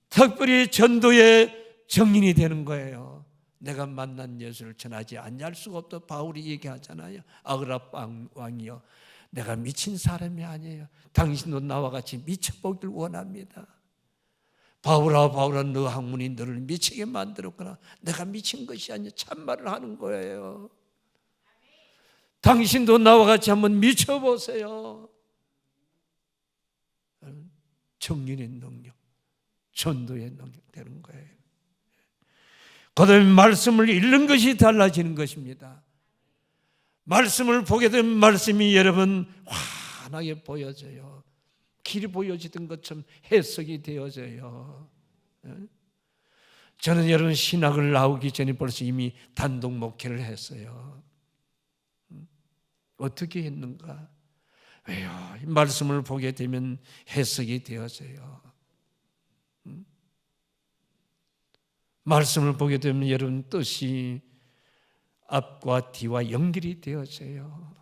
특별히 전도의 정인이 되는 거예요. 내가 만난 예수를 전하지 아니할 수가 없다. 바울이 얘기하잖아요. 아그라 왕이여, 내가 미친 사람이 아니에요. 당신도 나와 같이 미쳐보길 원합니다. 바울아, 너 학문이 너를 미치게 만들었구나. 내가 미친 것이 아니라 참말을 하는 거예요. 당신도 나와 같이 한번 미쳐보세요. 정인의 능력, 전도의 능력 되는 거예요. 그 다음에 말씀을 읽는 것이 달라지는 것입니다. 말씀을 보게 되면 말씀이 여러분 환하게 보여져요. 길이 보여지던 것처럼 해석이 되어져요. 저는 여러분 신학을 나오기 전에 벌써 이미 단독 목회를 했어요. 어떻게 했는가? 왜요? 이 말씀을 보게 되면 해석이 되어져요. 말씀을 보게 되면 여러분 뜻이 앞과 뒤와 연결이 되어져요.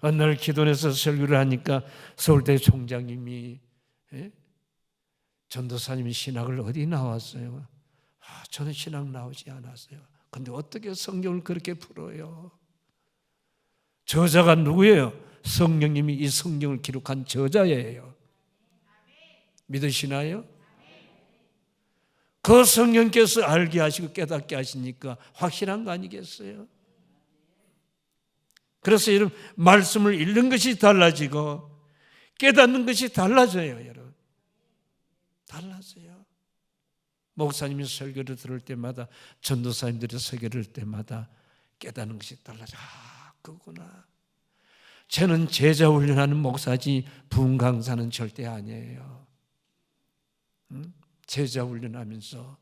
어느 날 기도원에서 설교를 하니까 서울대 총장님이 전도사님이 신학을 어디 나왔어요? 저는 신학 나오지 않았어요. 근데 어떻게 성경을 그렇게 풀어요? 저자가 누구예요? 성령님이 이 성경을 기록한 저자예요. 믿으시나요? 그 성령께서 알게 하시고 깨닫게 하시니까 확실한 거 아니겠어요? 그래서 여러분 말씀을 읽는 것이 달라지고 깨닫는 것이 달라져요. 여러분 달라져요. 목사님이 설교를 들을 때마다, 전도사님들이 설교를 들을 때마다 깨닫는 것이 달라져. 그구나. 저는 제자 훈련하는 목사지 부흥 강사는 절대 아니에요. 제자 훈련하면서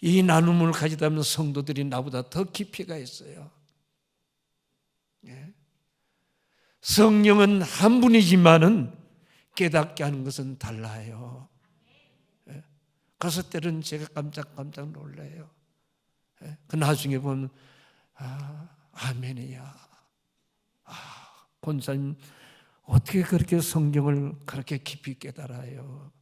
이 나눔을 가지다 보면 성도들이 나보다 더 깊이가 있어요. 성령은 한 분이지만은 깨닫게 하는 것은 달라요. 그래서 때로는 제가 깜짝 놀라요. 그 나중에 보면 아멘이야. 권사님 어떻게 그렇게 성경을 그렇게 깊이 깨달아요?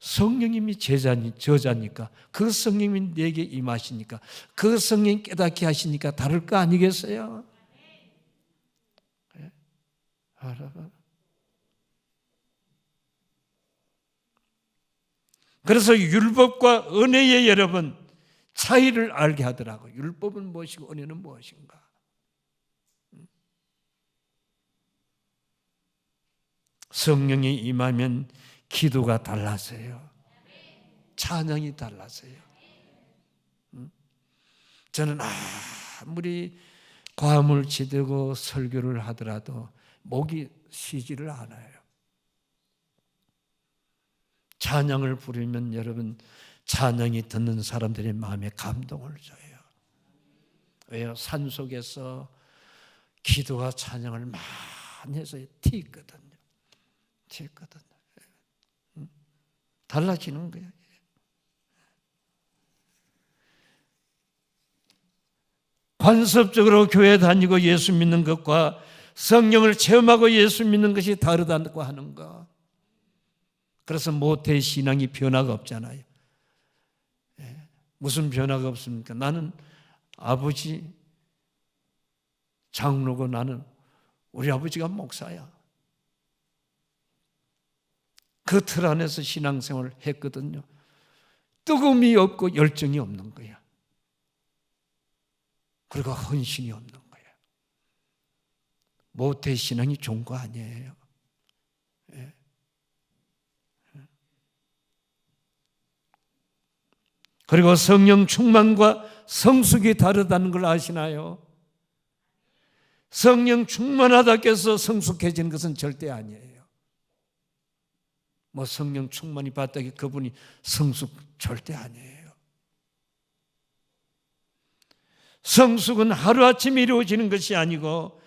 성령님이 저자니까, 그 성령님이 내게 임하시니까, 그 성령 깨닫게 하시니까 다를 거 아니겠어요? 그래서 율법과 은혜의 여러분 차이를 알게 하더라고요. 율법은 무엇이고 은혜는 무엇인가? 성령이 임하면 기도가 달라져요. 찬양이 달라져요. 저는 아무리 과음을 지대고 설교를 하더라도 목이 쉬지를 않아요. 찬양을 부르면 여러분 찬양이 듣는 사람들의 마음에 감동을 줘요. 왜요? 산속에서 기도와 찬양을 많이 해서 튀거든요. 달라지는 거예요. 관습적으로 교회 다니고 예수 믿는 것과 성령을 체험하고 예수 믿는 것이 다르다고 하는 것. 그래서 모태의 신앙이 변화가 없잖아요. 무슨 변화가 없습니까? 나는 아버지 장로고 나는 우리 아버지가 목사야. 그 틀 안에서 신앙생활을 했거든요. 뜨거움이 없고 열정이 없는 거야. 그리고 헌신이 없는 거야. 모태 신앙이 좋은 거 아니에요. 그리고 성령 충만과 성숙이 다르다는 걸 아시나요? 성령 충만하다고 해서 성숙해지는 것은 절대 아니에요. 뭐 성령 충만이 받다기 그분이 성숙 절대 아니에요. 성숙은 하루아침에 이루어지는 것이 아니고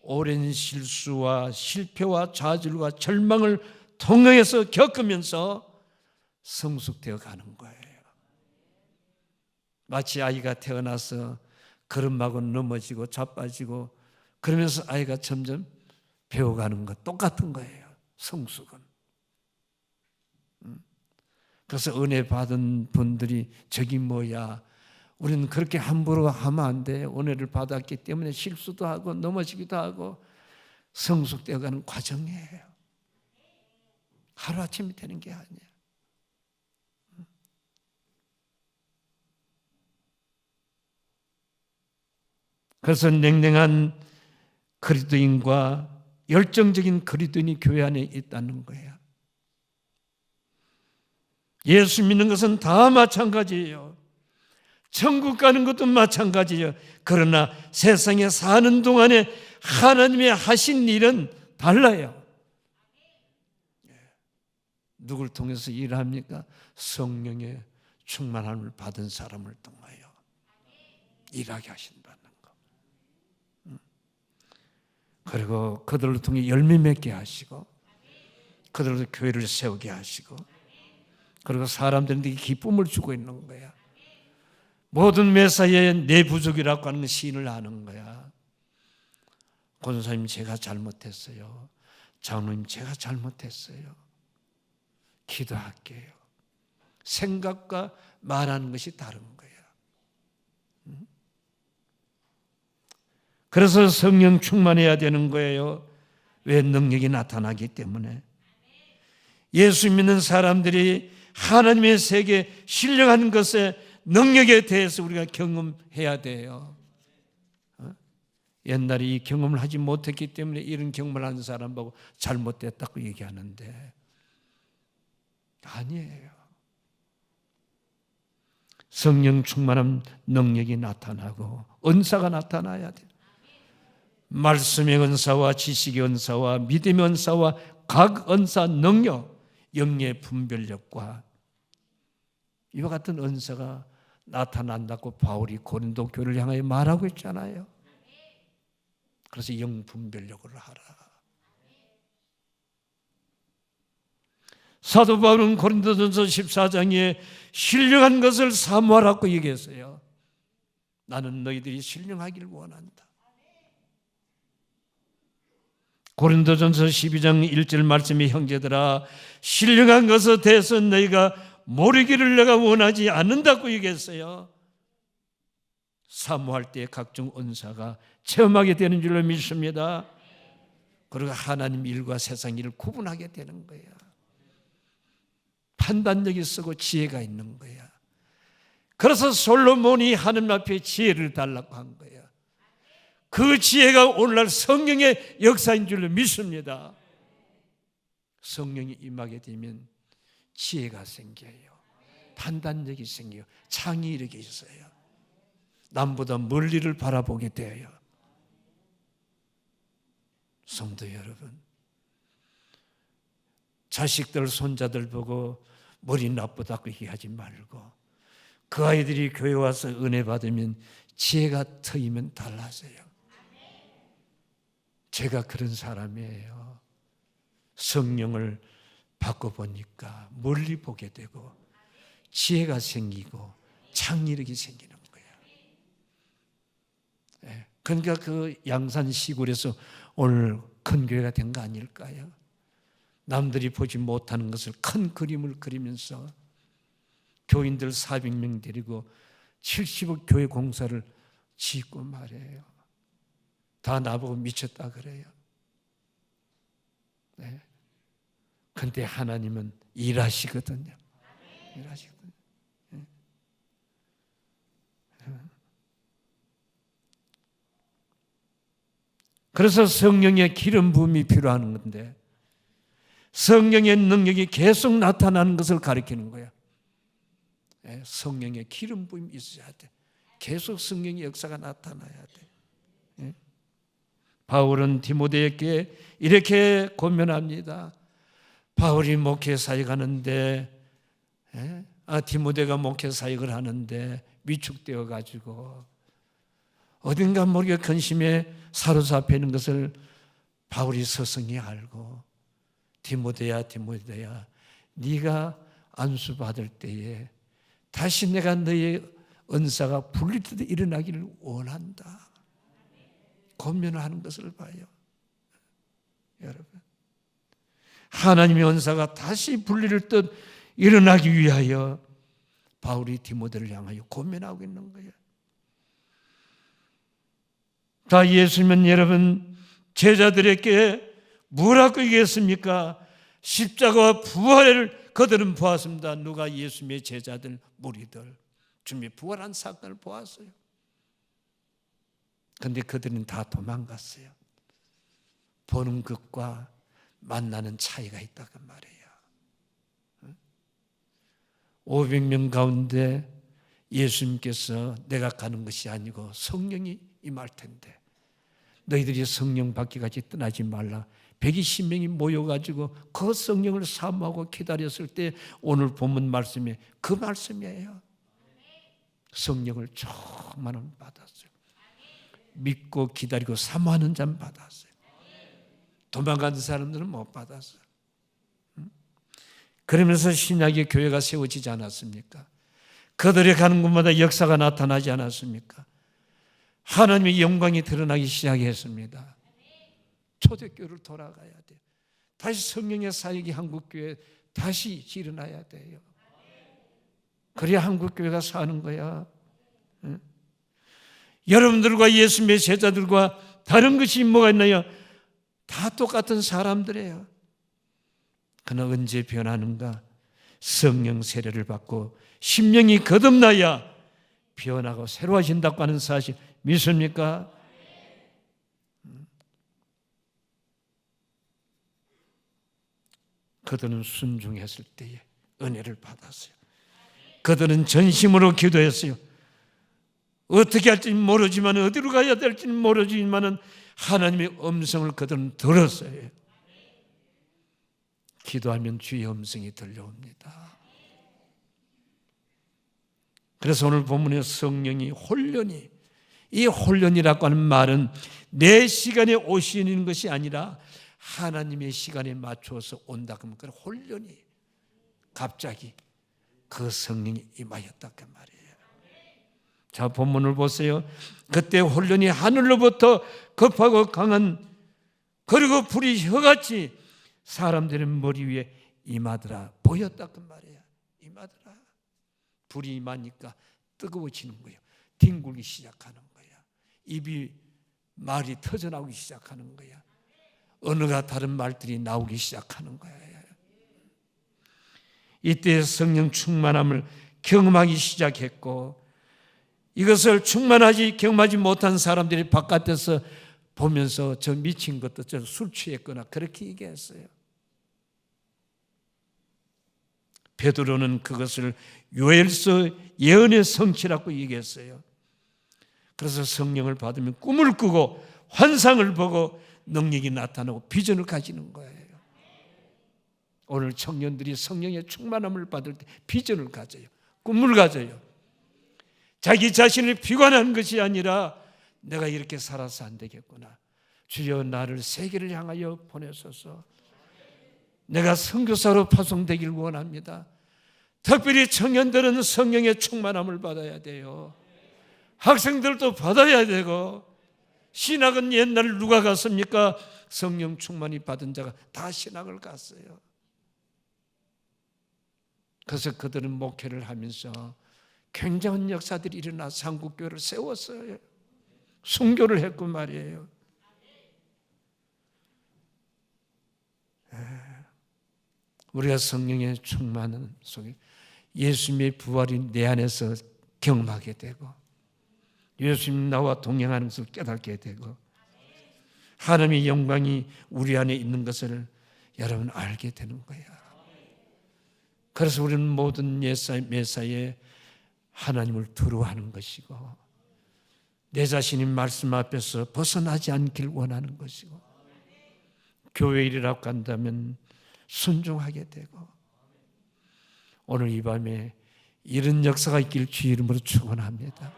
오랜 실수와 실패와 좌절과 절망을 통해서 겪으면서 성숙되어 가는 거예요. 마치 아이가 태어나서 걸음마고 넘어지고 자빠지고 그러면서 아이가 점점 배워가는 것 똑같은 거예요. 성숙은. 그래서 은혜 받은 분들이 저기 뭐야, 우리는 그렇게 함부로 하면 안 돼. 은혜를 받았기 때문에 실수도 하고 넘어지기도 하고 성숙되어 가는 과정이에요. 하루아침에 되는 게 아니에요. 그래서 냉랭한 그리스도인과 열정적인 그리스도인이 교회 안에 있다는 거예요. 예수 믿는 것은 다 마찬가지예요. 천국 가는 것도 마찬가지예요. 그러나 세상에 사는 동안에 하나님의 하신 일은 달라요. 누굴 통해서 일합니까? 성령의 충만함을 받은 사람을 통하여 일하게 하신다는 거. 그리고 그들을 통해 열매 맺게 하시고 그들로 교회를 세우게 하시고 그리고 사람들에게 기쁨을 주고 있는 거야. 모든 매사에 내 부족이라고 하는 시인을 하는 거야. 권사님 제가 잘못했어요. 장로님 제가 잘못했어요. 기도할게요. 생각과 말하는 것이 다른 거야. 그래서 성령 충만해야 되는 거예요. 왜? 능력이 나타나기 때문에. 예수 믿는 사람들이 하나님의 세계에 신령한 것의 능력에 대해서 우리가 경험해야 돼요. 옛날에 이 경험을 하지 못했기 때문에 이런 경험을 하는 사람 보고 잘못됐다고 얘기하는데 아니에요. 성령 충만한 능력이 나타나고 은사가 나타나야 돼요. 말씀의 은사와 지식의 은사와 믿음의 은사와 각 은사 능력, 영의 분별력과 이와 같은 은사가 나타난다고 바울이 고린도 교회를 향하여 말하고 있잖아요. 그래서 영 분별력을 하라. 사도 바울은 고린도전서 14장에 신령한 것을 사모하라고 얘기했어요. 나는 너희들이 신령하기를 원한다. 고린도전서 12장 1절 말씀에 형제들아 신령한 것에 대해서 너희가 모르기를 내가 원하지 않는다고 얘기했어요. 사모할 때 각종 은사가 체험하게 되는 줄로 믿습니다. 그리고 하나님 일과 세상 일을 구분하게 되는 거예요. 판단력이 쓰고 지혜가 있는 거야. 그래서 솔로몬이 하나님 앞에 지혜를 달라고 한 거예요. 그 지혜가 오늘날 성령의 역사인 줄로 믿습니다. 성령이 임하게 되면 지혜가 생겨요. 판단력이 생겨요. 창의력이 있어요. 남보다 멀리를 바라보게 돼요. 성도 여러분, 자식들, 손자들 보고 머리 나쁘다고 얘기하지 말고 그 아이들이 교회 와서 은혜 받으면 지혜가 트이면 달라져요. 제가 그런 사람이에요. 성령을 받고 보니까 멀리 보게 되고 지혜가 생기고 창의력이 생기는 거예요. 그러니까 그 양산 시골에서 오늘 큰 교회가 된 거 아닐까요? 남들이 보지 못하는 것을 큰 그림을 그리면서 교인들 400명 데리고 70억 교회 공사를 짓고 말이에요. 다 나보고 미쳤다 그래요. 네. 근데 하나님은 일하시거든요. 일하시거든요. 네. 그래서 성령의 기름 부음이 필요한 건데 성령의 능력이 계속 나타나는 것을 가리키는 거예요. 성령의 기름 부음이 있어야 돼. 계속 성령의 역사가 나타나야 돼. 바울은 디모데에게 이렇게 권면합니다. 바울이 목회 사역하는데 디모데가 목회 사역을 하는데 위축되어 가지고 어딘가 모르게 근심에 사로잡혀 있는 것을 바울이 서성히 알고 디모데야 네가 안수 받을 때에 다시 내가 너의 은사가 분리되듯 일어나기를 원한다. 권면을 하는 것을 봐요. 여러분, 하나님의 은사가 다시 분리를 듯 일어나기 위하여 바울이 디모데를 향하여 권면하고 있는 거예요. 다 예수님은 여러분 제자들에게 뭐라고 얘기했습니까? 십자가와 부활을 그들은 보았습니다. 누가? 예수님의 제자들, 무리들. 주님의 부활한 사건을 보았어요. 그런데 그들은 다 도망갔어요. 보는 것과 만나는 차이가 있다고 말이에요. 500명 가운데 예수님께서 내가 가는 것이 아니고 성령이 임할 텐데 너희들이 성령 받기까지 떠나지 말라. 120명이 모여가지고 그 성령을 사모하고 기다렸을 때 오늘 본문 말씀이 그 말씀이에요. 성령을 충만함 받았어요. 믿고 기다리고 사모하는 자는 받았어요. 도망간 사람들은 못 받았어요. 그러면서 신약의 교회가 세워지지 않았습니까? 그들이 가는 곳마다 역사가 나타나지 않았습니까? 하나님의 영광이 드러나기 시작했습니다. 초대교회를 돌아가야 돼요. 다시 성령의 사역이 한국교회에 다시 일어나야 돼요. 그래야 한국교회가 사는 거야. 응? 여러분들과 예수님의 제자들과 다른 것이 뭐가 있나요? 다 똑같은 사람들이에요. 그러나 언제 변하는가? 성령 세례를 받고 심령이 거듭나야 변하고 새로워진다고 하는 사실 믿습니까? 그들은 순종했을 때에 은혜를 받았어요. 그들은 전심으로 기도했어요. 어떻게 할지 모르지만 어디로 가야 될지는 모르지만 하나님의 음성을 그들은 들었어요. 기도하면 주의 음성이 들려옵니다. 그래서 오늘 본문의 성령이 혼련이, 이 혼련이라고 하는 말은 내 시간에 오시는 것이 아니라 하나님의 시간에 맞춰서 온다. 그러면 그 혼련이 갑자기 그 성령이 임하였다 그 말이에요. 자, 본문을 보세요. 그때 혼련이 하늘로부터 급하고 강한 그리고 불이 혀같이 사람들의 머리 위에 임하더라. 보였다 그 말이에요. 임하더라. 불이 임하니까 뜨거워지는 거예요. 뒹굴기 시작하는 거야. 입이 말이 터져나오기 시작하는 거야. 언어가 다른 말들이 나오기 시작하는 거예요. 이때 성령 충만함을 경험하기 시작했고 이것을 충만하지 경험하지 못한 사람들이 바깥에서 보면서 저 미친 것도 저 술 취했거나 그렇게 얘기했어요. 베드로는 그것을 요엘서 예언의 성취라고 얘기했어요. 그래서 성령을 받으면 꿈을 꾸고 환상을 보고 능력이 나타나고 비전을 가지는 거예요. 오늘 청년들이 성령의 충만함을 받을 때 비전을 가져요. 꿈을 가져요. 자기 자신을 비관하는 것이 아니라 내가 이렇게 살아서 안 되겠구나. 주여 나를 세계를 향하여 보내소서. 내가 선교사로 파송되길 원합니다. 특별히 청년들은 성령의 충만함을 받아야 돼요. 학생들도 받아야 되고 신학은 옛날 누가 갔습니까? 성령 충만이 받은 자가 다 신학을 갔어요. 그래서 그들은 목회를 하면서 굉장한 역사들이 일어나서 한국교회를 세웠어요. 순교를 했고 말이에요. 우리가 성령의 충만함 속에 예수님의 부활이 내 안에서 경험하게 되고 예수님 나와 동행하는 것을 깨닫게 되고 하나님의 영광이 우리 안에 있는 것을 여러분 알게 되는 거예요. 그래서 우리는 모든 매사에 하나님을 두려워하는 것이고 내 자신이 말씀 앞에서 벗어나지 않길 원하는 것이고 교회 일이라고 한다면 순종하게 되고 오늘 이 밤에 이런 역사가 있길 주의 이름으로 축원합니다.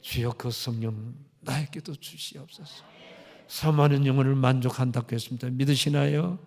주여 그 성령 나에게도 주시옵소서. 사모하는 영혼을 만족한다고 했습니다. 믿으시나요?